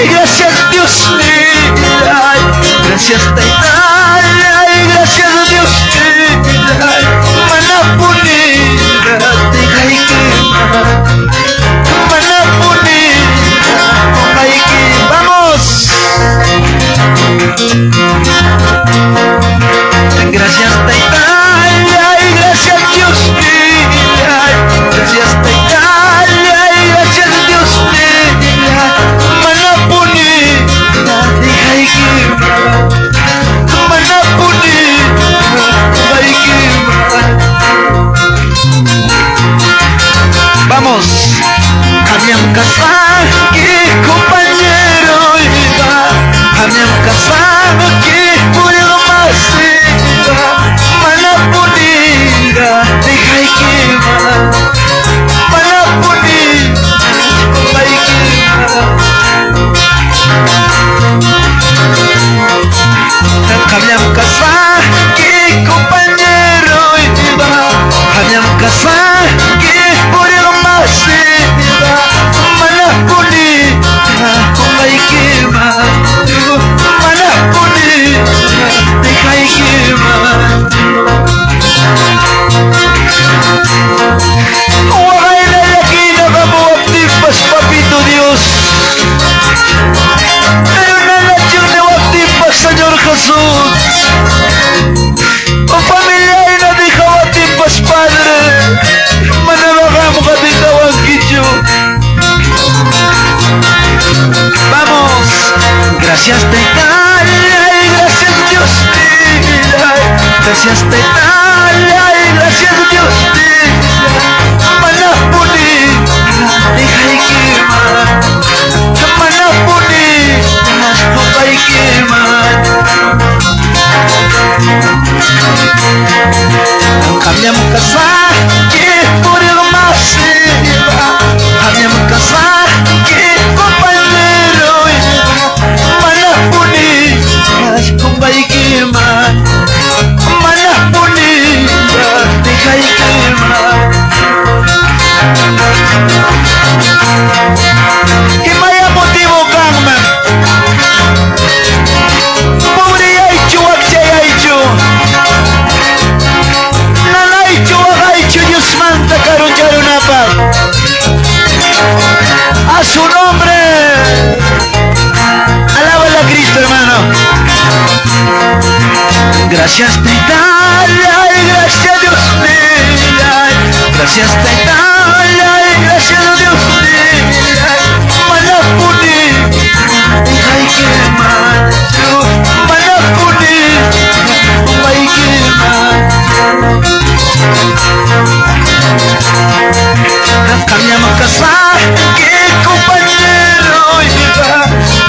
gracias Dios gracias Taitaya, gracias Dios Manapunira Tijaikima Manapunira Tijaikima. Vamos. Gracias Taitaya y gracias Dios gracias Taitaya y gracias Dios Manapunira Tijaikima Manapunira Tijaikima. Vamos. Hanyam kasaki compañero iba, hanyam kasaki puro masiva, Manapunira Tijaikima, Manapunira Tijaikima. Hanyam kasaki compañero iba, hanyam kasaki puro masiva, Manapunira Tijaikima, Manapunira Tijaikima. Huwag na laki na kamuaktipas, Papito Dios. Pero na natin na waktipas, Señor Jesús. O pamilya ay na di kawaktipas, Padre. Manabakam ka di kawakityo. Vamos. Gracias Taitaya y gracias Dios gracias Taitaya y gracias Dios Manapunira Tijaikima Manapunira Tijaikima. Hanyam kasaki puro masiva, hanyam kasaki compañero Manapunira Tijaikima, Manapunira Tijaikima. Himaya motivo kangma Puri aichu akchay aichu Nanaichu akaichu Dios manta karun yarunapa. A su nombre. Alábala a Cristo, hermano. Gracias Taitaya y gracias Dios gracias Taitaya y gracias Dios Manapunira Tijaikima, Manapunira Tijaikima. Hanyam kasaki compañero iba,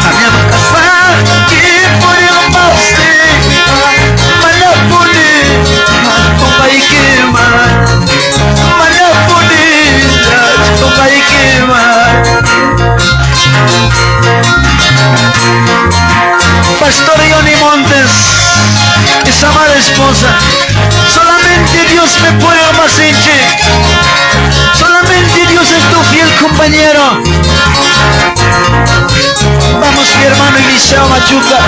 hanyam kasaki puro masiva, Manapunira Tijaikima, Manapunira Tijaikima. Pastor Johnny Montes, esa amada esposa, solamente Dios me puede amar sin ti. Solamente Dios es tu fiel compañero. Vamos mi hermano Eliseo Machuca.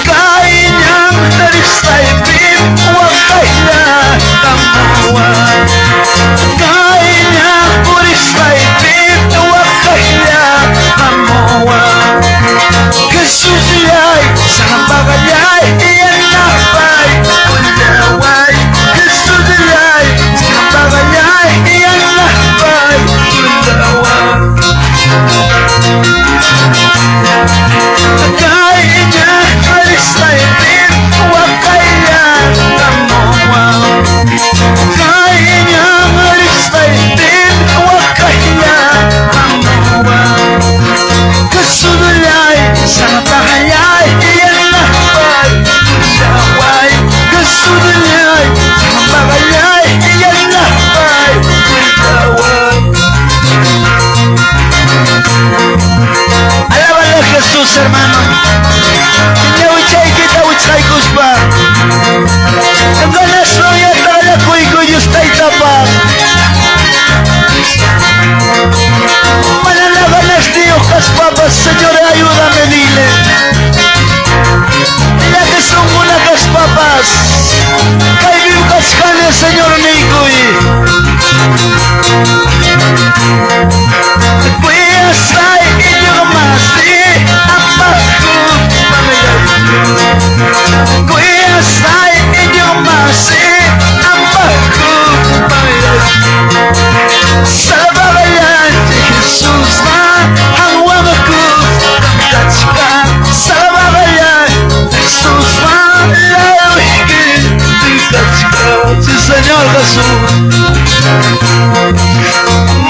Kainyang tarisay pin wakaya tamawa. Kainyang purisay pin wakaya tamawa. Kesusiyay sa bagayay iyan napay kundaway. Kesusiyay sa bagayay iyan napay kundaway. Kainya arisay pin wakaya tamawa. Kainya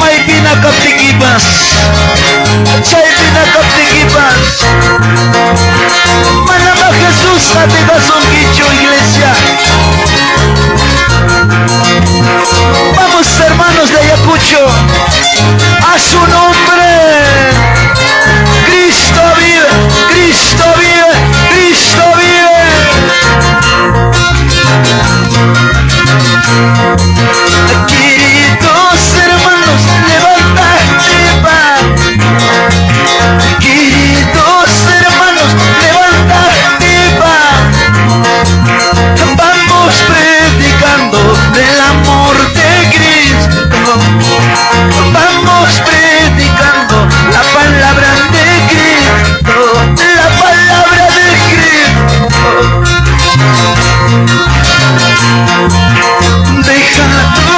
May pinakaptikibas. Chay pinakaptikibas. Manama Jesús Ategason Kicho Iglesia. Vamos hermanos de Ayacucho. A su nombre. Cristo vive, Cristo vive, Cristo vive. Queridos hermanos, levántate va. Queridos hermanos, levántate va. Vamos predicando del amor de Cristo. Vamos predicando la palabra de Cristo. La palabra de Cristo. Deja tu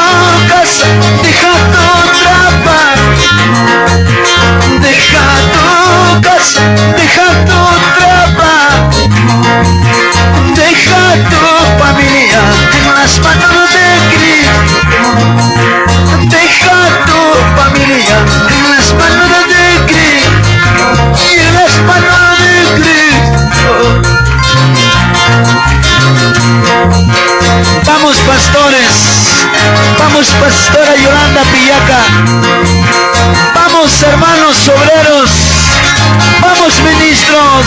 casa, deja tu trabajo. Deja tu casa, deja tu trabajo. Deja tu familia en las manos de Cristo. Deja tu familia en las manos de Cristo. Y en las manos de Cristo. Vamos pastores, vamos pastora Yolanda Pillaca, vamos hermanos obreros, vamos ministros,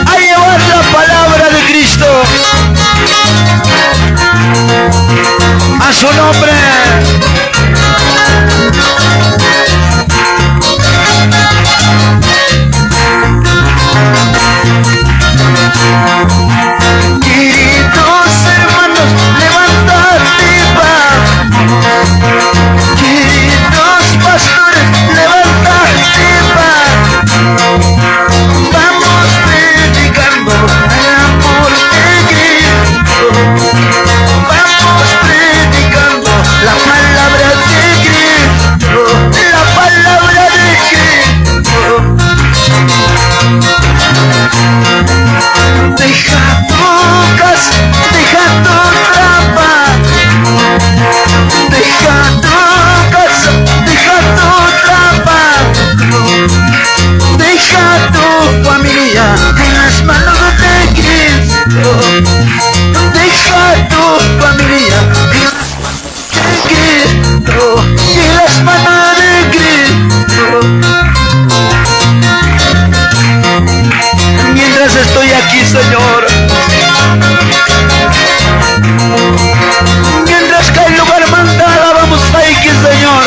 a llevar la palabra de Cristo, a su nombre. Queridos hermanos, levántate va. Queridos pastores, levántate va. Vamos predicando el amor de Cristo. Vamos predicando la palabra de Cristo. La palabra de Cristo. Deja tu casa, deja tu trabajo. Deja tu casa, deja tu trabajo. Deja tu familia en las manos de Cristo. Deja tu familia en las manos de Cristo. Y en las manos de Cristo. Mientras estoy aquí, Señor, mientras que el lugar mandada vamos aquí, Señor,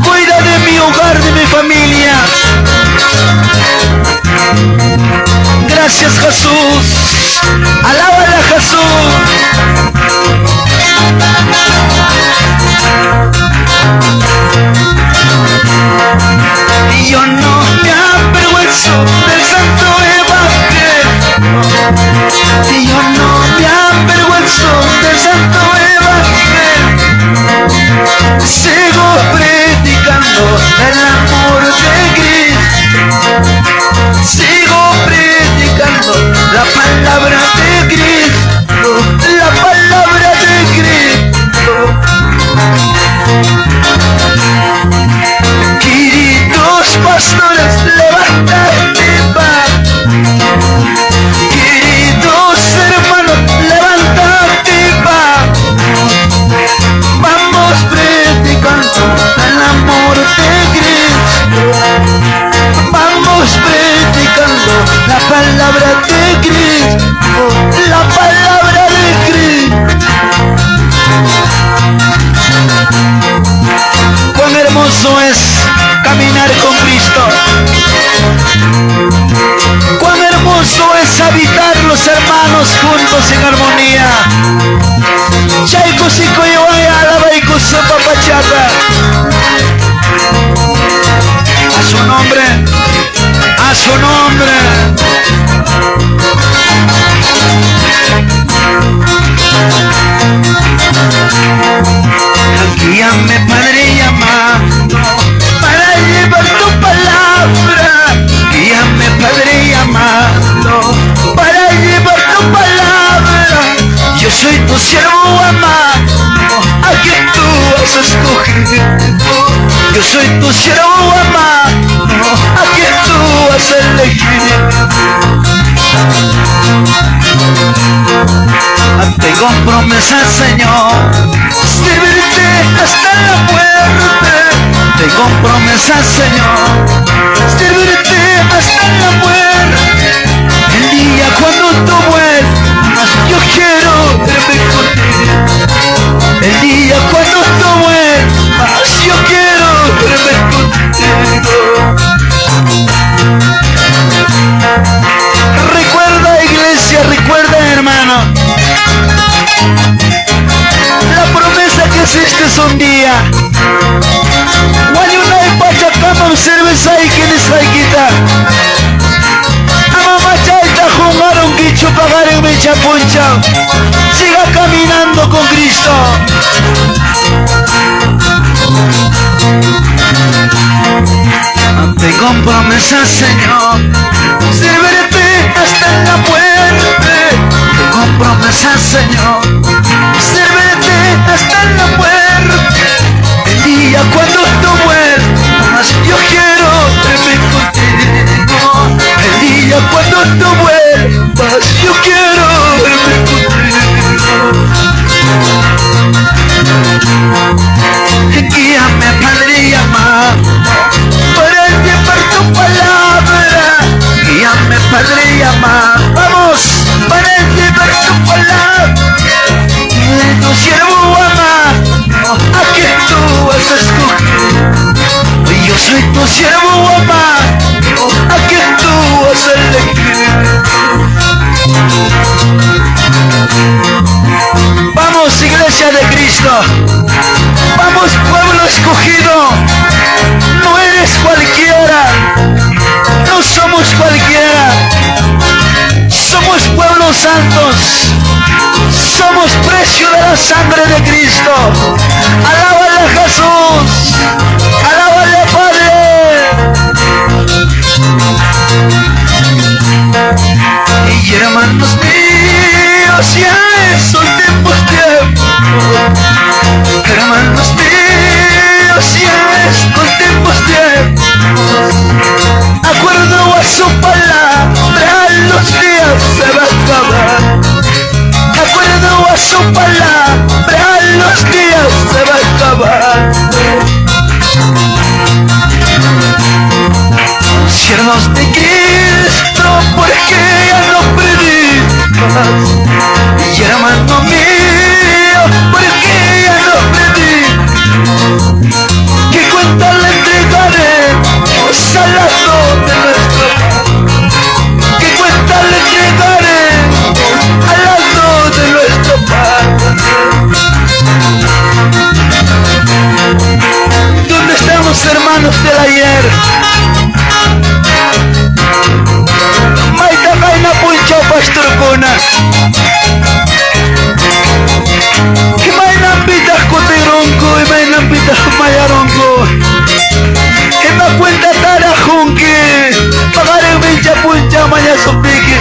cuida de mi hogar, de mi familia. Gracias, Jesús. Alábala, Jesús. Yo no me avergüenzo del santo evangelio. Yo no me avergüenzo del santo evangelio. Sigo predicando el amor de Cristo. Sigo predicando la palabra de Cristo. La palabra de Cristo. Queridos pastores, levántate va. Queridos hermanos, levántate va. Vamos predicando el amor de Cristo. Vamos predicando la palabra de Cristo. La palabra de Cristo. Cuán hermoso es caminar con Cristo. Cuán hermoso es habitar los hermanos juntos en armonía. Chayco sico yawaya alabaico sopa pachata. A su nombre, a su nombre. Guíame, Padre, llamando para llevar tu palabra. Guíame, Padre, llamando para llevar tu palabra. Yo soy tu siervo amado. Yo soy tu siervo amado, a quien tú has elegido. Tengo promesa, Señor, servirte hasta la muerte. Tengo promesa, Señor, servirte hasta la muerte. El día cuando tú vuelvas, yo quiero verme contigo. El día cuando tú vuelvas, yo quiero verme contigo. Recuerda, iglesia, recuerda, hermano, la promesa que hiciste un día. Guayuna y Pachacama, cerveza y quien es laquita. Amamachaita, jugaron quicho, pagar en mecha poncha. Siga caminando con Cristo. Tengo promesa, Señor, servirte hasta la muerte. Tengo promesa, Señor, servirte hasta la muerte. El día cuando tú vuelvas, yo quiero verme contigo. El día cuando tú vuelvas, yo quiero verme contigo. Guíame, Padre y amado, para llevar tu palabra. Guíame, Padre y amado, vamos, para llevar tu palabra. De tu siervo amado, a quien tú has escogido. Yo soy tu siervo amado, a quien tú has elegido. Vamos, iglesia de Cristo, vamos, pueblo escogido. No eres cualquiera, no somos cualquiera, somos pueblos santos, somos precio de la sangre de Cristo. Alábale a Jesús, alábale, Padre. Y hermanos míos, ya es un tiempo. Hermanos míos, ya es un tiempo. Acuerdo a su palabra, los días se van a acabar. Acuerdo a su palabra, los días se van a acabar. Siervos de Cristo, porque ya no predicas. Y hermano mío, porque ya no predicas. ¿Qué cuenta le entregaremos al lado de nuestro Padre? ¿Qué cuenta le entregaremos al lado de nuestro Padre? ¿Dónde estamos, hermanos del ayer? Maita kaina puncha pastor kuna. Imainan pitas kutironko, imainan pitas mayaronko. Ima cuenta tara junki, pagar en pincha puncha maya supiki.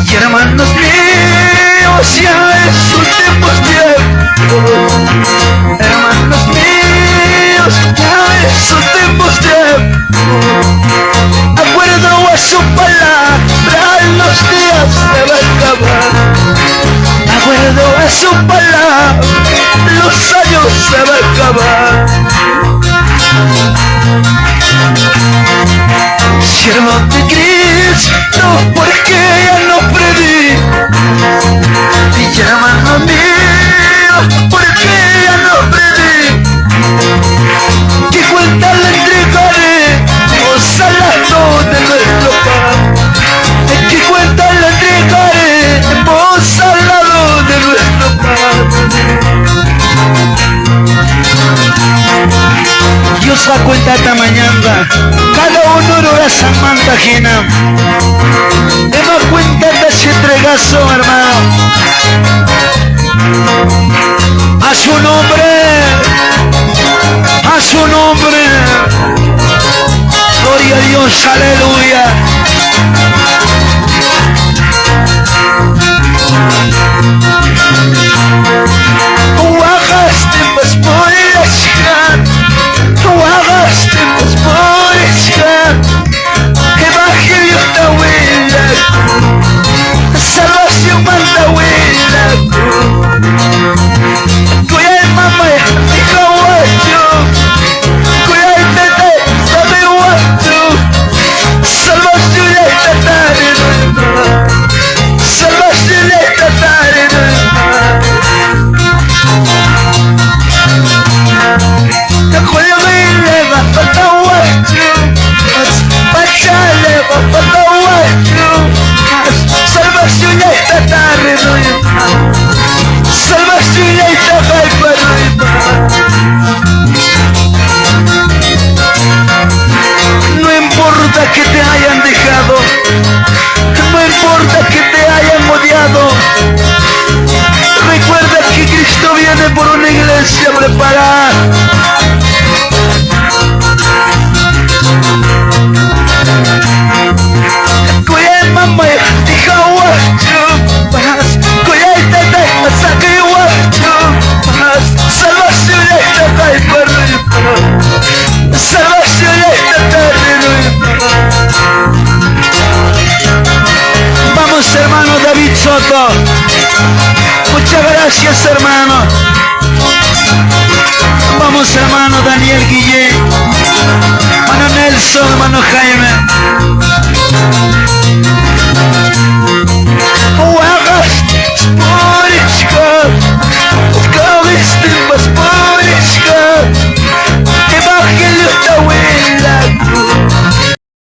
Y hermanos míos, ya es un tiempo. Hermanos míos, ya es un tiempo. Acuerdo a su palabra, los días se van a acabar. Acuerdo a su palabra, los años se van a acabar. Siervo de Cristo, porque ya no predico. Y hermano mío, porque ya no predico. ¿Qué cuenta le entregaremos al lado de nuestro Padre? ¿Qué cuenta le entregaremos al lado de nuestro Padre? Dios da cuenta esta mañana, cada uno lo da San Mantagina. Demos cuenta de ese entregazo, hermano. A su nombre, a su nombre. Gloria a Dios, aleluya. Bajaste más por Gracias, hermano.